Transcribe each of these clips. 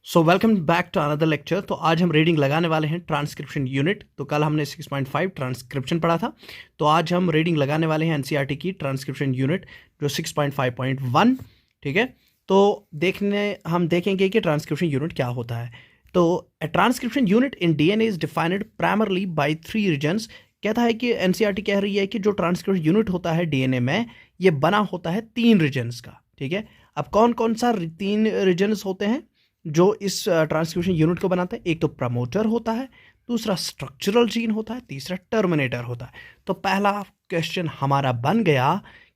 So welcome back to another lecture. तो आज हम रीडिंग लगाने वाले हैं ट्रांसक्रिप्शन यूनिट। तो कल हमने 6.5 ट्रांसक्रिप्शन पढ़ा था, तो आज हम रीडिंग लगाने वाले हैं एनसीईआरटी की ट्रांसक्रिप्शन यूनिट जो 6.5.1। ठीक है, तो हम देखेंगे कि ट्रांसक्रिप्शन यूनिट क्या होता है। तो transcription unit in DNA is defined primarily by 3 regions. कहता है कि एनसीईआरटी कह रही है कि जो ट्रांसक्रिप्शन यूनिट होता है डीएनए में, ये बना होता है 3 रीजन्स का। ठीक है, अब कौन कौन सा 3 रीजन्स होते हैं जो इस ट्रांसक्रिप्शन यूनिट को बनाते हैं? एक तो प्रमोटर होता है, दूसरा स्ट्रक्चरल जीन होता है, तीसरा टर्मिनेटर होता है। तो पहला क्वेश्चन हमारा बन गया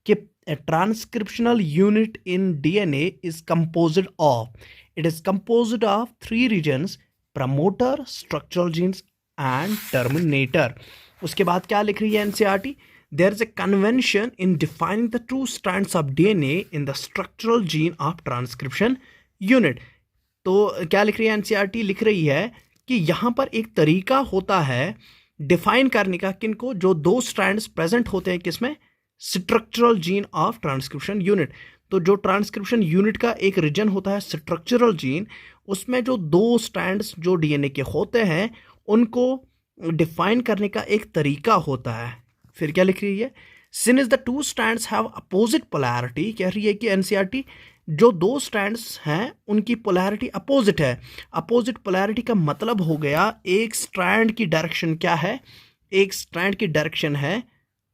कि transcriptional unit in DNA is composed of, it is composed of 3 regions: promoter, structural genes and terminator. उसके बाद क्या लिख रही है NCERT? There is a convention in defining the two strands of DNA in the structural gene of transcription unit. तो क्या लिख रही है एनसीईआरटी? लिख रही है कि यहाँ पर एक तरीका होता है डिफाइन करने का, किनको? जो 2 स्ट्रैंड्स प्रेजेंट होते हैं किसमें? Structural gene of transcription unit. तो जो ट्रांसक्रिप्शन यूनिट का एक रीजन होता है स्ट्रक्चरल जीन, उसमें जो 2 स्ट्रैंड्स जो डीएनए के होते हैं उनको डिफाइन करने का एक तरीका होता है। फिर क्या लिख रही है? Since the 2 strands have opposite polarity, कह रही है कि एनसीईआरटी जो 2 स्ट्रैंड्स हैं उनकी पोलैरिटी अपोजिट है। अपोजिट पोलैरिटी का मतलब हो गया एक स्ट्रैंड की डायरेक्शन क्या है? एक स्ट्रैंड की डायरेक्शन है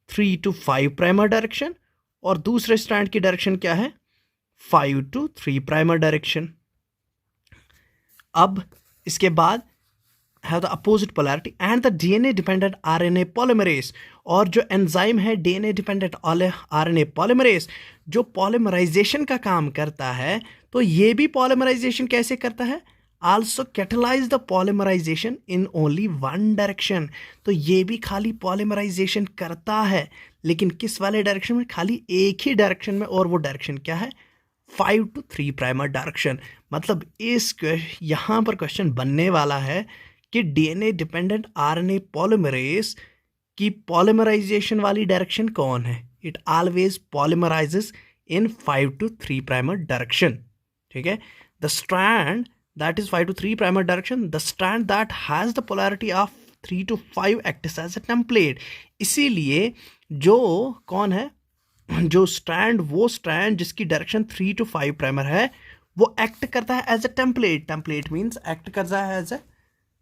3 to 5 प्राइमर डायरेक्शन, और दूसरे स्ट्रैंड की डायरेक्शन क्या है? 5 to 3 प्राइमर डायरेक्शन। अब इसके बाद have the opposite polarity and the DNA dependent RNA polymerase, और जो एंजाइम है DNA dependent RNA polymerase जो पॉलीमराइजेशन का काम करता है, तो ये भी पॉलीमराइजेशन कैसे करता है? also catalyze the polymerization in only one direction। तो ये भी खाली पॉलीमराइजेशन करता है, लेकिन किस वाले डायरेक्शन में? खाली एक ही डायरेक्शन में, और वो डायरेक्शन क्या है? 5 to 3 प्राइमर डायरेक्शन। मतलब यहाँ पर क्वेश्चन बनने वाला है कि डीएनए डिपेंडेंट आरएनए पॉलीमरेज की पॉलीमराइजेशन वाली डायरेक्शन कौन है? It always polymerises in 5 to 3 primer direction. ठीक है, the strand that is 5 to 3 primer direction, the strand that has the polarity of 3 to 5 acts as a template. इसीलिए जो कौन है, जो स्ट्रैंड, वो स्ट्रैंड जिसकी डायरेक्शन 3 to 5 प्राइमर है, वो एक्ट करता है as a template. Template means act करता है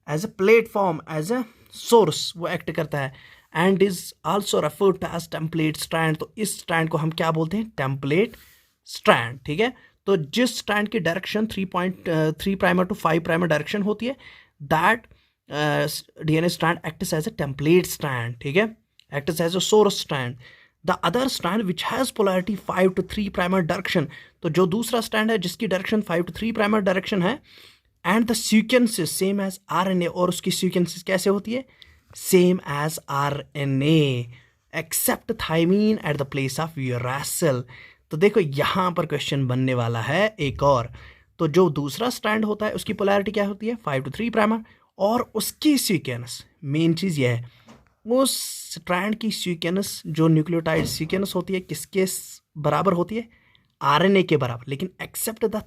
as a platform, as a source वो एक्ट करता है, and is also referred to as template strand. तो इस स्ट्रैंड को हम क्या बोलते हैं? Template strand. ठीक है, तो जिस स्ट्रैंड की direction 3 primer to 5 primer direction होती है, that DNA strand acts as a template strand. ठीक है, acts as a source strand. The other strand which has polarity 5 to 3 primer direction, तो जो दूसरा स्ट्रैंड है जिसकी डायरेक्शन 5 to 3 प्राइमर डायरेक्शन है, and the sequences same as RNA, और उसकी सीक्वेंसेस कैसे होती है? Same as RNA except thymine at the place of uracil. तो देखो यहाँ पर क्वेश्चन बनने वाला है एक और। तो जो दूसरा स्ट्रैंड होता है उसकी पोलैरिटी क्या होती है? 5 to 3 प्राइमर, और उसकी सीक्वेंस, मेन चीज़ यह है, उस स्ट्रैंड की सीक्वेंस जो न्यूक्लियोटाइड सीक्वेंस होती है किसके बराबर होती है? आरएनए के बराबर, लेकिन except the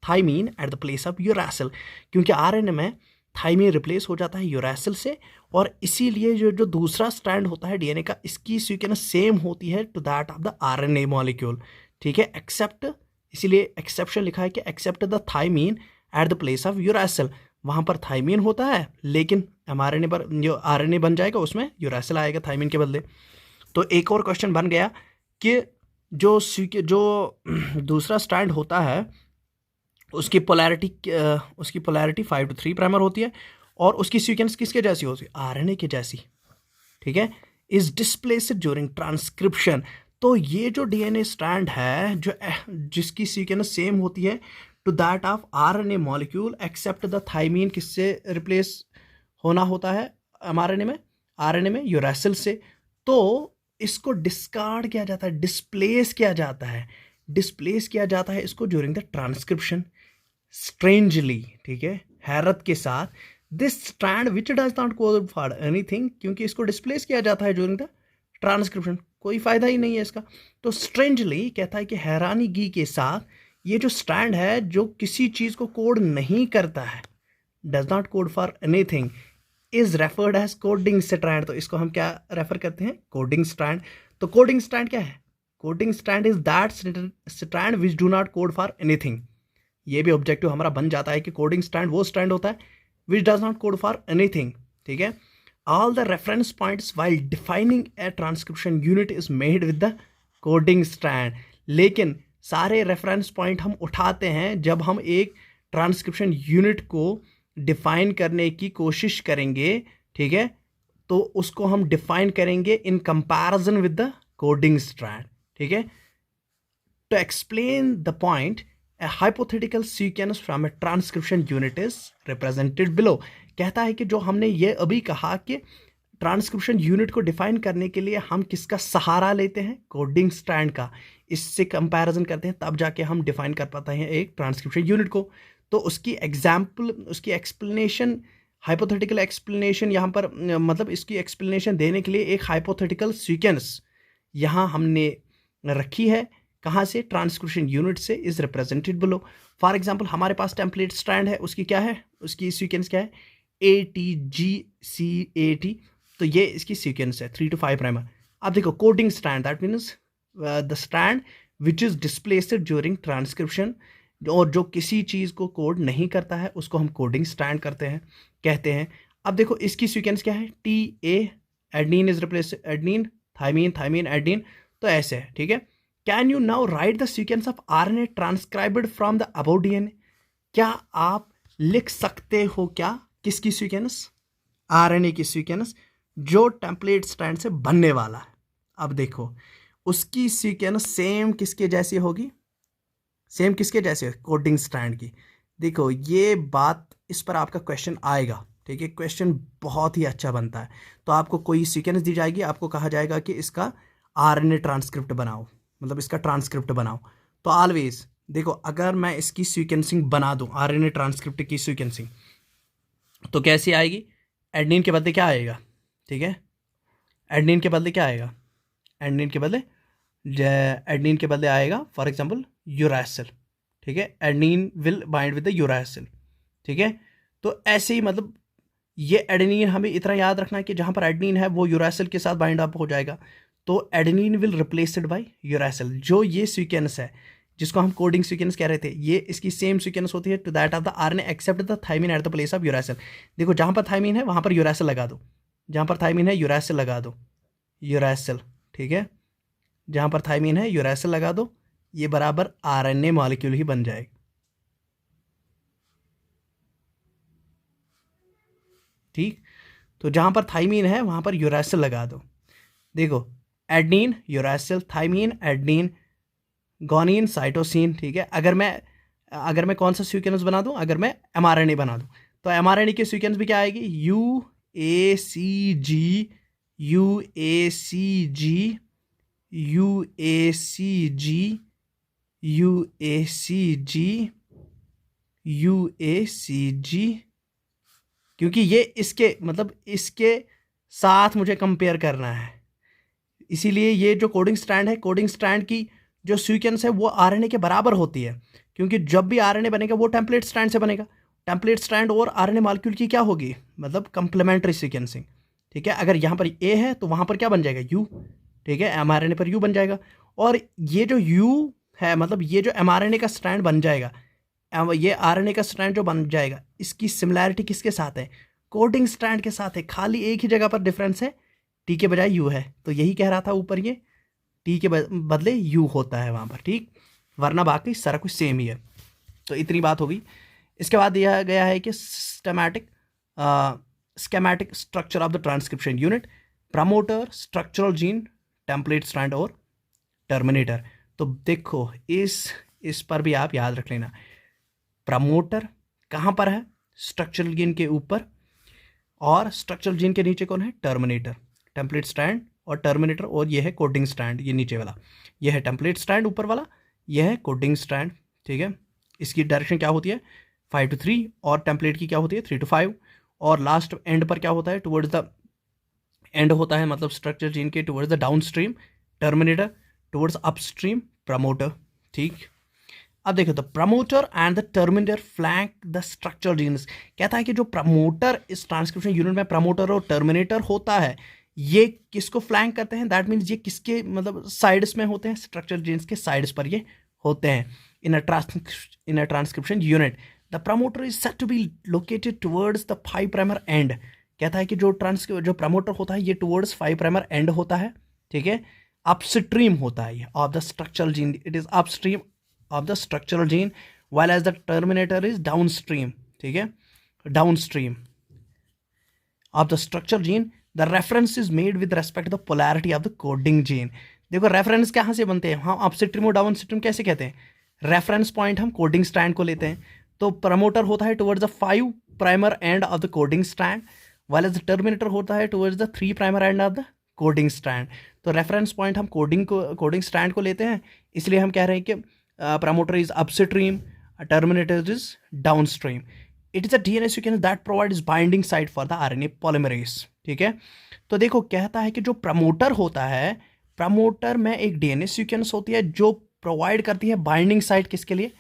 thymine at the place of uracil, क्योंकि आरएनए में थाइमीन रिप्लेस हो जाता है यूरेसिल से, और इसीलिए जो दूसरा स्ट्रैंड होता है डीएनए का, इसकी सीक्वेंस सेम होती है to that of the RNA molecule. ठीक है, एक्सेप्ट, इसीलिए एक्सेप्शन लिखा है कि except the thymine at the place of uracil. वहाँ पर थाइमीन होता है, लेकिन एमआरएनए पर जो आरएनए बन जाएगा उसमें यूरेसिल आएगा थाइमीन के बदले। तो एक और क्वेश्चन बन गया कि जो दूसरा स्ट्रैंड होता है उसकी पोलैरिटी 5 to 3 प्राइमर होती है, और उसकी सीक्वेंस किसके जैसी होती है? आरएनए के जैसी। ठीक है, इज डिस्प्लेस्ड ड्यूरिंग ट्रांसक्रिप्शन। तो ये जो डीएनए स्ट्रैंड है जो जिसकी सीक्वेंस सेम होती है to that of RNA molecule, except the thymine, किससे रिप्लेस होना होता है एमआरएनए में? आरएनए में यूरेसिल से। तो इसको डिस्कार्ड किया जाता है, डिस्प्लेस किया जाता है, इसको ड्यूरिंग द ट्रांसक्रिप्शन। स्ट्रेंजली, ठीक है, हैरत के साथ, this strand which does not code for anything, क्योंकि इसको डिस्प्लेस किया जाता है ड्यूरिंग द ट्रांसक्रिप्शन, कोई फायदा ही नहीं है इसका। तो स्ट्रेंजली कहता है कि हैरानगी के साथ ये जो स्ट्रैंड है जो किसी चीज़ को कोड नहीं करता है, does not code for anything, is referred as coding strand. तो इसको हम क्या रेफर करते हैं? Coding strand. तो कोडिंग स्ट्रैंड क्या है? Coding strand is that strand which do not code for anything. ये भी ऑब्जेक्टिव हमारा बन जाता है कि कोडिंग स्ट्रैंड वो स्ट्रैंड होता है which does not code for anything. ठीक है। All the reference points while defining A transcription unit is made with the coding strand. लेकिन सारे रेफरेंस पॉइंट हम उठाते हैं जब हम एक ट्रांसक्रिप्शन यूनिट को डिफाइन करने की कोशिश करेंगे। ठीक है। तो उसको हम डिफाइन करेंगे in comparison with the coding strand. ठीक है। To explain the point, a hypothetical sequence from a transcription unit is represented below. कहता है कि जो हमने ये अभी कहा कि ट्रांसक्रिप्शन यूनिट को डिफाइन करने के लिए हम किसका सहारा लेते हैं? कोडिंग स्ट्रैंड का। इससे कंपैरिजन करते हैं तब जाके हम डिफाइन कर पाते हैं एक ट्रांसक्रिप्शन यूनिट को। तो उसकी एग्जाम्पल, उसकी एक्सप्लेनेशन, हाइपोथेटिकल एक्सप्लेनेशन यहाँ पर मतलब इसकी एक्सप्लेनेशन देने के लिए एक हाइपोथेटिकल सीक्वेंस यहाँ हमने रखी है। कहाँ से? ट्रांसक्रिप्शन यूनिट से। Is represented below. For example हमारे पास टेम्पलेट स्ट्रैंड है, उसकी क्या है? उसकी सीक्वेंस क्या है? ATGCAT। तो ये इसकी सीक्वेंस है 3 to 5 प्राइमर। अब देखो coding strand, that means the strand which is displaced during transcription. और जो किसी चीज़ को कोड नहीं करता है उसको हम कोडिंग स्ट्रैंड कहते हैं। अब देखो इसकी सीक्वेंस क्या है? TA adenine is replace adenine, thymine, thymine, adenine. तो ऐसे है। ठीक है। Can you now write the sequence of RNA transcribed from the above DNA? क्या आप लिख सकते हो क्या? किसकी सीक्वेंस? RNA की सीक्वेंस जो टेम्पलेट स्ट्रैंड से बनने वाला है। अब देखो उसकी सीक्वेंस सेम किसके जैसी होगी? सेम किसके जैसे? कोडिंग स्ट्रैंड की। देखो ये बात, इस पर आपका क्वेश्चन आएगा। ठीक है। क्वेश्चन बहुत ही अच्छा बनता है। तो आपको कोई सीक्वेंस दी जाएगी, आपको कहा जाएगा कि इसका RNA ट्रांसक्रिप्ट बनाओ, मतलब इसका ट्रांसक्रिप्ट बनाओ। तो ऑलवेज देखो अगर मैं इसकी सीक्वेंसिंग बना दूं, RNA ट्रांसक्रिप्ट की सीक्वेंसिंग, तो कैसी आएगी? एडनिन के बदले क्या आएगा? ठीक है। एडनिन के बदले क्या आएगा? एडनिन के बदले आएगा फॉर एग्जांपल यूरासिल। ठीक है। Adenine will bind with the uracil. ठीक है। तो ऐसे ही मतलब ये एडेनिन हमें इतना याद रखना है कि जहाँ पर एडनिन है वो यूरासिल के साथ बाइंड अप हो जाएगा। तो adenine will replaced by uracil. जो ये सीक्वेंस है जिसको हम कोडिंग सीक्वेंस कह रहे थे, ये इसकी सेम सीक्वेंस होती है to that of the RNA except the thymine at the place of uracil. देखो जहाँ पर थाइमिन है वहाँ पर यूरासिल लगा दो, जहाँ पर थाइमिन है यूरासिल लगा दो, यूरासिल। ठीक है। जहाँ पर थाइमिन है यूरासिल लगा दो, ये बराबर RNA मॉलिक्यूल ही बन जाएगा। ठीक। तो जहाँ पर थाइमिन है वहाँ पर यूरासिल लगा दो। देखो adenine uracil, thymine adenine, गोनिन cytosine. ठीक है। अगर मैं कौन सा सीक्वेंस बना दूं? अगर मैं mRNA बना दूं तो mRNA की सीक्वेंस भी क्या आएगी? UACG, UACG, UACG, UACG, UACG। क्योंकि ये इसके मतलब इसके साथ मुझे कंपेयर करना है, इसीलिए ये जो कोडिंग स्ट्रैंड है, कोडिंग स्ट्रैंड की जो सीक्वेंस है वो RNA के बराबर होती है। क्योंकि जब भी RNA बनेगा वो टेम्पलेट स्ट्रैंड से बनेगा। टेम्पलेट स्ट्रैंड और RNA मॉलिक्यूल की क्या होगी? मतलब कंप्लीमेंट्री सीक्वेंसिंग। ठीक है। अगर यहाँ पर A है तो वहाँ पर क्या बन जाएगा? U। ठीक है। mRNA पर U बन जाएगा। और ये जो U है मतलब ये जो mRNA का स्ट्रैंड बन जाएगा, ये RNA का स्ट्रैंड जो बन जाएगा, इसकी सिमिलैरिटी किसके साथ है? कोडिंग स्ट्रैंड के साथ है। खाली एक ही जगह पर डिफरेंस है, T के बजाय U है। तो यही कह रहा था ऊपर, ये T के बदले U होता है वहाँ पर। ठीक। वरना बाकी सारा कुछ सेम ही है। तो इतनी बात होगी। इसके बाद दिया गया है कि schematic structure of the transcription unit, promoter, structural gene, template strand और टर्मिनेटर। तो देखो इस पर भी आप याद रख लेना। प्रमोटर कहाँ पर है? स्ट्रक्चरल जीन के ऊपर, और स्ट्रक्चरल जीन के नीचे कौन है? टर्मिनेटर। टेम्पलेट स्ट्रैंड और टर्मिनेटर, और ये है कोडिंग स्ट्रैंड, ये नीचे वाला। ये है टेम्पलेट स्ट्रैंड ऊपर वाला, ये है कोडिंग स्ट्रैंड। ठीक है। इसकी डायरेक्शन क्या होती है? 5 to 3, और टेम्पलेट की क्या होती है? 3 to 5। और लास्ट एंड पर क्या होता है? टुवर्ड्स द एंड होता है, मतलब स्ट्रक्चर जीन के towards the down stream terminator, towards upstream promoter. ठीक। अब देखो, the promoter and the terminator flank the structural genes. कहता है कि जो प्रमोटर इस ट्रांसक्रिप्शन यूनिट में प्रमोटर और टर्मिनेटर होता है, ये किसको फ्लैंक करते हैं? दैट मीन्स ये किसके मतलब साइड्स में होते हैं? स्ट्रक्चरल जीन्स के साइड्स पर ये होते हैं in a transcription unit. The promoter is said to be located towards the 5 primer end. कहता है कि जो प्रमोटर होता है ये टुवर्ड्स 5 प्राइमर एंड होता है, ठीक है, अपस्ट्रीम होता है ये of the structural gene, it is upstream of the structural gene, while as the terminator is downstream, ठीक है, downstream of the structural gene. The reference is made with respect to the polarity of the coding gene. देखो reference कहाँ से बनते हैं? हम upstream और downstream कैसे कहते हैं? रेफरेंस पॉइंट हम कोडिंग स्ट्रैंड को लेते हैं, तो प्रमोटर होता है towards the 5 primer end of the coding strand, while as the terminator होता है towards the 3 primer end of the coding strand. तो रेफरेंस पॉइंट हम कोडिंग स्ट्रैंड को लेते हैं, इसलिए हम कह रहे हैं कि promoter is upstream, terminator is downstream. It is a DNA sequence that provides binding site for the RNA polymerase, ठीक है। तो देखो कहता है कि जो प्रमोटर होता है, प्रमोटर में एक डीएनए सीक्वेंस होती है जो प्रोवाइड करती है बाइंडिंग साइट किसके लिए?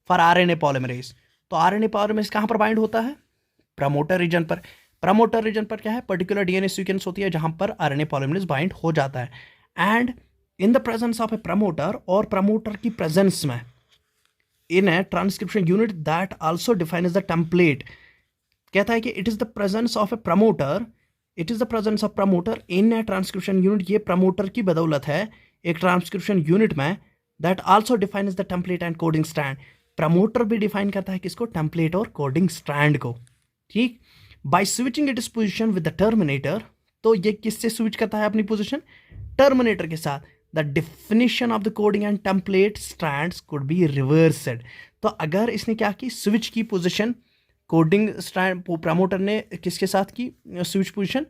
For RNA polymerase. तो आरएनए पॉलीमरेज कहाँ पर बाइंड होता है? प्रमोटर रीजन पर। प्रमोटर रीजन पर क्या है? पर्टिकुलर डीएनए सीक्वेंस होती है जहां पर आरएनए पॉलीमरेज बाइंड हो जाता है। And in the presence of a promoter, और प्रमोटर की प्रेजेंस में in a transcription unit that also define the template. कहता है कि it is the presence of a promoter, it is the presence of promoter in a transcription unit. ये promoter की बदौलत है एक ट्रांसक्रिप्शन यूनिट में, that also define the template and coding strand. Promoter भी डिफाइन करता है किसको? टेम्पलेट और कोडिंग स्ट्रैंड को, ठीक। By switching it is position with the terminator, तो ये किससे स्विच करता है अपनी पोजिशन? टर्मिनेटर के साथ। The definition of the coding and template strands could be reversed. तो अगर इसने क्या की? स्विच की पोजीशन कोडिंग स्ट्रैंड, प्रमोटर ने किसके साथ की switch position?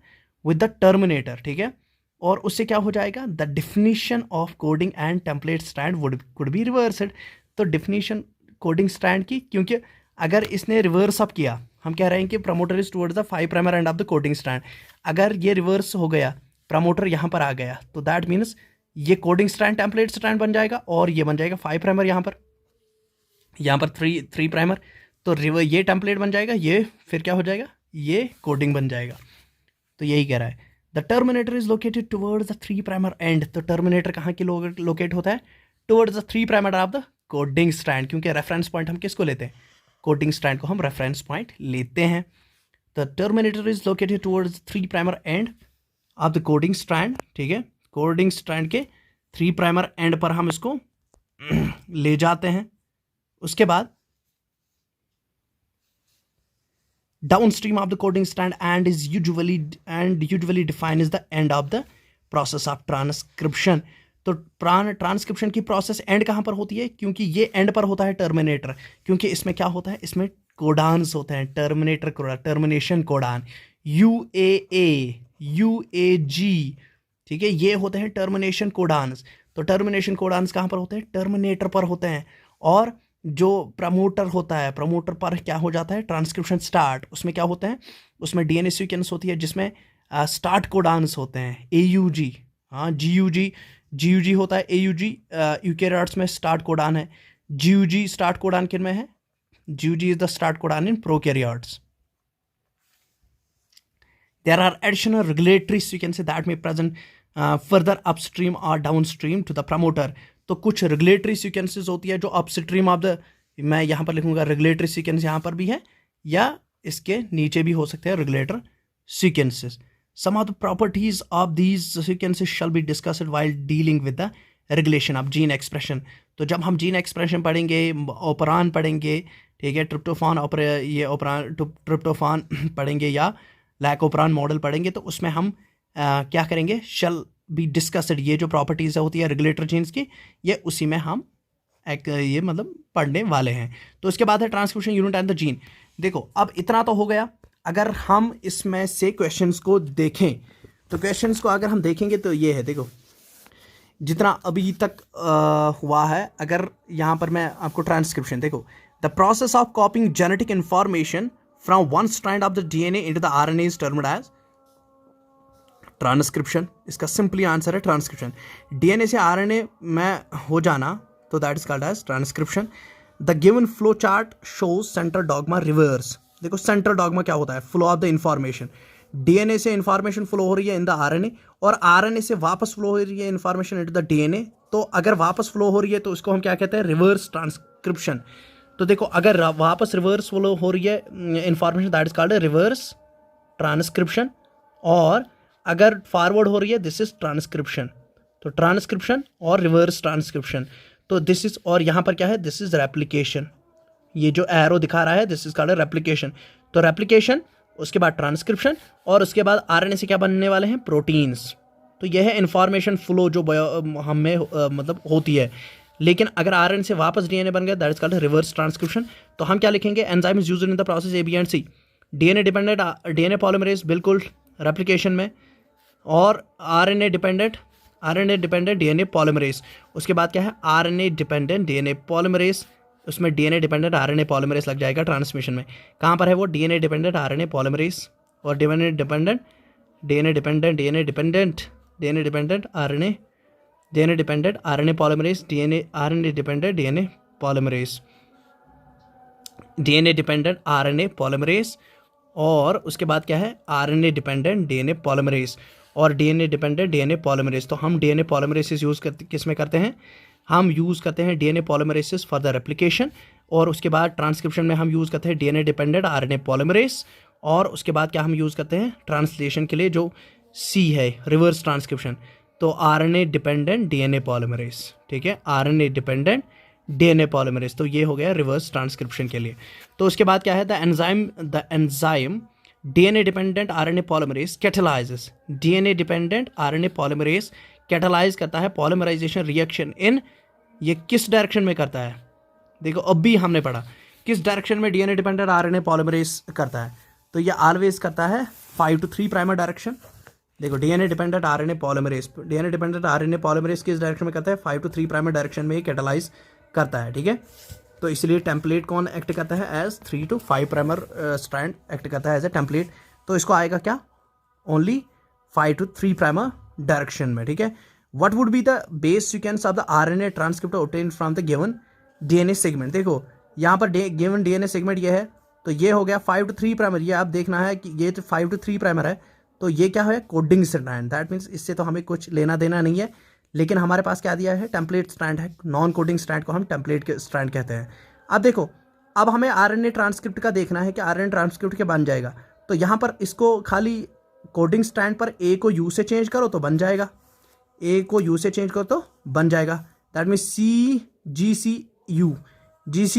With the terminator, ठीक है। और उससे क्या हो जाएगा? The definition of coding and template strand could be reversed. तो डिफिनीशन कोडिंग स्ट्रैंड की, क्योंकि अगर इसने रिवर्स अप किया, हम कह रहे हैं कि promoter is towards the 5 primer end of the coding strand, अगर ये रिवर्स हो गया, प्रमोटर यहाँ पर आ गया, तो दैट मीन्स ये कोडिंग स्ट्रैंड टेम्पलेट स्ट्रैंड बन जाएगा, और ये बन जाएगा 5 प्राइमर, यहाँ पर 3 प्राइमर, तो ये टेम्पलेट बन जाएगा, ये फिर क्या हो जाएगा? ये कोडिंग बन जाएगा। तो यही कह रहा है। The terminator is located towards the 3 primer and. तो टर्मिनेटर कहाँ की लोकेट होता है? Towards the 3 primer of the coding strand, क्योंकि रेफरेंस पॉइंट हम किसको लेते हैं? कोडिंग स्ट्रैंड को हम रेफरेंस पॉइंट लेते हैं। The terminator is located towards 3 primer end of the coding strand, ठीक है। कोडिंग स्ट्रैंड के 3 प्राइमर एंड पर हम इसको ले जाते हैं। उसके बाद downstream of the coding strand and is usually define is the end of the process of transcription. तो ट्रांसक्रिप्शन की प्रोसेस एंड कहाँ पर होती है? क्योंकि ये एंड पर होता है टर्मिनेटर, क्योंकि इसमें क्या होता है? इसमें कोडान्स होते हैं, terminator codon, termination codon, UAA, UAG, ठीक है, ये होते हैं टर्मिनेशन कोडान्स। तो टर्मिनेशन कोडान्स कहाँ पर होते हैं? टर्मिनेटर पर होते हैं। और जो प्रमोटर होता है, प्रमोटर पर क्या हो जाता है? Transcription start. उसमें क्या होते हैं? उसमें डीएनए सीक्वेंस होती है जिसमें स्टार्ट कोडान्स होते हैं, AUG, हाँ, GUG होता है, AUG यूकेरियोट्स में स्टार्ट कोडान है। GUG स्टार्ट कोडान किन में है? GUG is the start codon in prokaryotes. There are additional regulatory sequences that may present further upstream or downstream to the promoter. तो कुछ regulatory sequences होती है जो upstream of the, मैं यहाँ पर लिखूंगा regulatory sequence, यहाँ पर भी है या इसके नीचे भी हो सकते हैं regulator sequences. Some of the properties of these sequences shall be discussed while dealing with the regulation of gene expression. तो जब हम gene expression पढ़ेंगे, ऑपरान पढ़ेंगे, ठीक है, ट्रिप्टोफान पढ़ेंगे या लैकोप्रान मॉडल पढ़ेंगे, तो उसमें हम क्या करेंगे? शल बी डिस्कस्ड। ये जो प्रॉपर्टीज़ होती है रेगुलेटर जीन्स की, ये उसी में हम ये मतलब पढ़ने वाले हैं। तो उसके बाद है transcription unit and the gene. देखो अब इतना तो हो गया। अगर हम इसमें से क्वेश्चंस को देखें, तो क्वेश्चंस को अगर हम देखेंगे तो ये है, देखो जितना अभी तक हुआ है। अगर यहाँ पर मैं आपको ट्रांसक्रिप्शन, देखो, the process of कॉपिंग genetic information from one strand of the DNA into the RNA is termed as transcription. इसका सिंपली आंसर है ट्रांसक्रिप्शन। DNA से RNA में हो जाना, तो that is called as transcription. The given flow chart shows central dogma reverse. देखो central dogma क्या होता है, flow of the information. DNA से इंफॉर्मेशन फ्लो हो रही है इन द आरएनए, और आरएनए से वापस फ्लो हो रही है इंफॉर्मेशन इनटू द डीएनए। तो अगर वापस फ्लो हो रही है तो इसको हम क्या कहते हैं, रिवर्स ट्रांसक्रिप्शन। तो देखो अगर वापस रिवर्स फ्लो हो रही है information, that is called reverse transcription. और अगर फॉरवर्ड हो रही है, दिस इज ट्रांसक्रिप्शन। तो ट्रांसक्रिप्शन और रिवर्स ट्रांसक्रिप्शन, तो दिस इज, और यहाँ पर क्या है, दिस इज रेप्लिकेशन। ये जो एरो दिखा रहा है, दिस इज कॉल्ड रेप्लिकेशन। तो रेप्लिकेशन, उसके बाद ट्रांसक्रिप्शन, और उसके बाद आरएनए से क्या बनने वाले हैं, प्रोटीन्स। तो यह है इंफॉर्मेशन फ्लो जो हमें मतलब होती है। लेकिन अगर आरएनए से वापस डीएनए बन गया, that is called reverse transcription. तो हम क्या लिखेंगे, enzyme is used in the process A B and C. DNA dependent DNA polymerase बिल्कुल रेप्लिकेशन में, और आरएनए डिपेंडेंट डीएनए पॉलीमरेज। उसके बाद क्या है, आरएनए डिपेंडेंट डीएनए पॉलीमरेज, उसमें डीएनए डिपेंडेंट आरएनए पॉलीमरेज लग जाएगा ट्रांसमिशन में। कहाँ पर है वो, डीएनए डिपेंडेंट आरएनए पॉलीमरेज, और DNA dependent RNA polymerase, RNA dependent DNA polymerase, DNA dependent RNA polymerase. और उसके बाद क्या है, आरएनए डिपेंडेंट डीएनए पॉलीमरेज और डीएनए डिपेंडेंट डीएनए पॉलीमरेज। तो हम डीएनए पॉलीमरेसिस यूज़ करते, किस में करते हैं, हम यूज़ करते हैं डीएनए पॉलीमरेसिस फॉर द रेप्लिकेशन। और उसके बाद ट्रांसक्रिप्शन में हम यूज़ करते हैं डीएनए डिपेंडेंट आरएनए पॉलीमरेज। और उसके बाद क्या हम यूज़ करते हैं, ट्रांसलेशन के लिए जो सी है, रिवर्स ट्रांसक्रिप्शन, तो आरएनए डिपेंडेंट डीएनए पॉलीमरेज। ठीक है, आरएनए डिपेंडेंट डीएनए पॉलीमरेज। तो ये हो गया रिवर्स ट्रांसक्रिप्शन के लिए। तो उसके बाद क्या है, the enzyme DNA dependent RNA polymerase catalyses. DNA dependent RNA polymerase catalyse करता है पॉलीमराइजेशन रिएक्शन इन, ये किस डायरेक्शन में करता है, देखो अब भी हमने पढ़ा किस डायरेक्शन में डीएनए डिपेंडेंट आरएनए पॉलीमरेज करता है। तो ये ऑलवेज करता है 5 to 3 प्राइमर डायरेक्शन। देखो डीएनए डिपेंडेंट आरएनए पॉलीमरेज किस डायरेक्शन में करता है, 5 to 3 प्राइमर डायरेक्शन में ये कैटालाइज करता है। ठीक है, तो इसलिए टेम्पलेट कौन एक्ट करता है, as 3 to 5 primer strand act करता है एज ए टेम्पलेट। तो इसको आएगा क्या, ओनली 5 to 3 प्राइमर डायरेक्शन में। ठीक है, what would be the base sequence of the RNA transcript obtained from the given DNA segment. देखो यहाँ पर गिवन डीएनए सेगमेंट ये है, तो ये हो गया 5 to 3 प्राइमर। ये आप देखना है कि ये तो 5 to 3 प्राइमर है, तो ये क्या है, कोडिंग स्ट्रैंड। दैट मीन्स इससे तो हमें कुछ लेना देना नहीं है, लेकिन हमारे पास क्या दिया है, टेम्पलेट स्ट्रैंड है। नॉन कोडिंग स्ट्रैंड को हम टेम्पलेट के स्ट्रैंड कहते हैं। अब देखो, अब हमें आरएनए ट्रांसक्रिप्ट का देखना है कि आरएनए ट्रांसक्रिप्ट के बन जाएगा। तो यहाँ पर इसको खाली कोडिंग स्ट्रैंड पर ए को यू से चेंज करो तो बन जाएगा, ए को यू से चेंज करो तो बन जाएगा। That means G C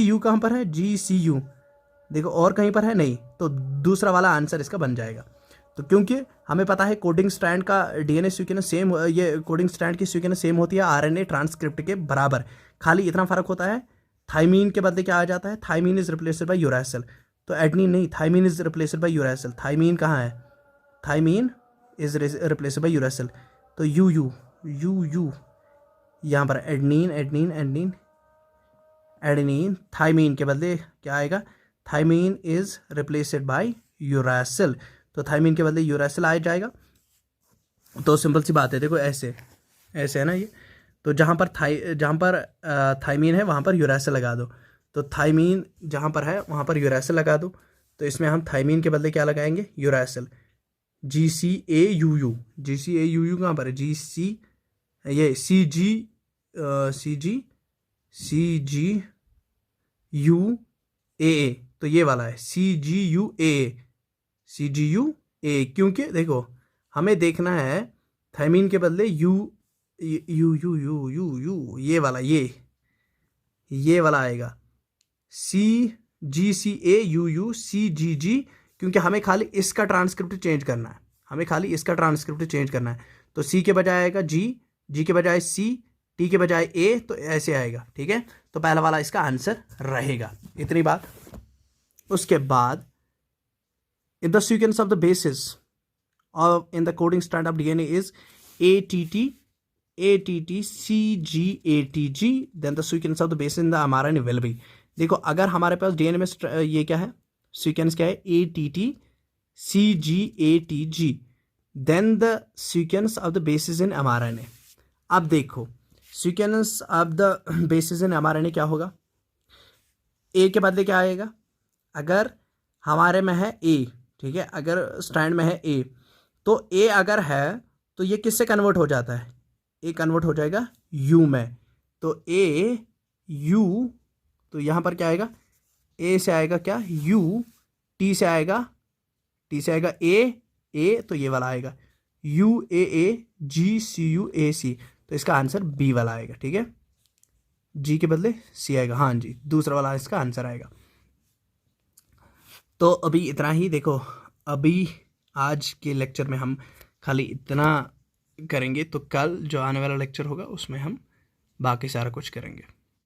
U कहाँ पर है, जी सी यू, देखो और कहीं पर है नहीं, तो दूसरा वाला आंसर इसका बन जाएगा। तो क्योंकि हमें पता है कोडिंग स्ट्रैंड का डीएनए सीक्वेंस सेम, ये कोडिंग स्ट्रैंड की सीक्वेंस सेम होती है आरएनए ट्रांसक्रिप्ट के बराबर, खाली इतना फर्क होता है, थाइमीन के बदले क्या आ जाता है, thymine is replaced by uracil. तो एडनिन नहीं, thymine is replaced by uracil. Thymine कहाँ है, thymine is replaced by uracil. तो यू यहाँ पर एडेनिन, थाइमीन के बदले क्या आएगा, thymine is replaced by uracil. तो थाइमीन के बदले यूरासिल आ जाएगा। तो सिंपल सी बात है, देखो ऐसे है ना ये। तो जहाँ पर थाइमीन है वहाँ पर यूरासिल लगा दो। तो थाइमीन जहाँ पर है वहाँ पर यूरासिल लगा दो। तो इसमें हम थाइमीन के बदले क्या लगाएंगे, यूरासिल। GCAUU कहाँ पर है, ये CGUAA, तो ये वाला है CGUAA, क्योंकि देखो हमें देखना है थाइमीन के बदले यू ये वाला, ये वाला आएगा CGCAUU, क्योंकि हमें खाली इसका ट्रांसक्रिप्ट चेंज करना है। तो सी के बजाय आएगा जी के बजाय सी, टी के बजाय ए, तो ऐसे आएगा। ठीक है, तो पहला वाला इसका आंसर रहेगा। इतनी बात। उसके बाद if the sequence of the bases in the coding strand of DNA is ATT CGATG, then the sequence of the bases in the mRNA will be। देखो अगर हमारे पास डीएनए में ये क्या है, सीक्वेंस क्या है, ATT CGATG, then the sequence of the bases in mRNA। अब देखो sequence of the basis in mRNA क्या होगा, ए के बदले क्या आएगा, अगर हमारे में है ए, ठीक है, अगर स्टैंड में है ए, तो ए अगर है तो ये किससे कन्वर्ट हो जाता है, ए कन्वर्ट हो जाएगा यू में, तो ए यू, तो यहाँ पर क्या आएगा, ए से आएगा क्या यू, टी से आएगा ए, तो ये वाला आएगा U A A ji C U A सी, तो इसका आंसर बी वाला आएगा, ठीक है, जी के बदले सी आएगा, हाँ जी, दूसरा वाला इसका आंसर आएगा। तो अभी इतना ही, देखो अभी आज के लेक्चर में हम खाली इतना करेंगे, तो कल जो आने वाला लेक्चर होगा उसमें हम बाकी सारा कुछ करेंगे।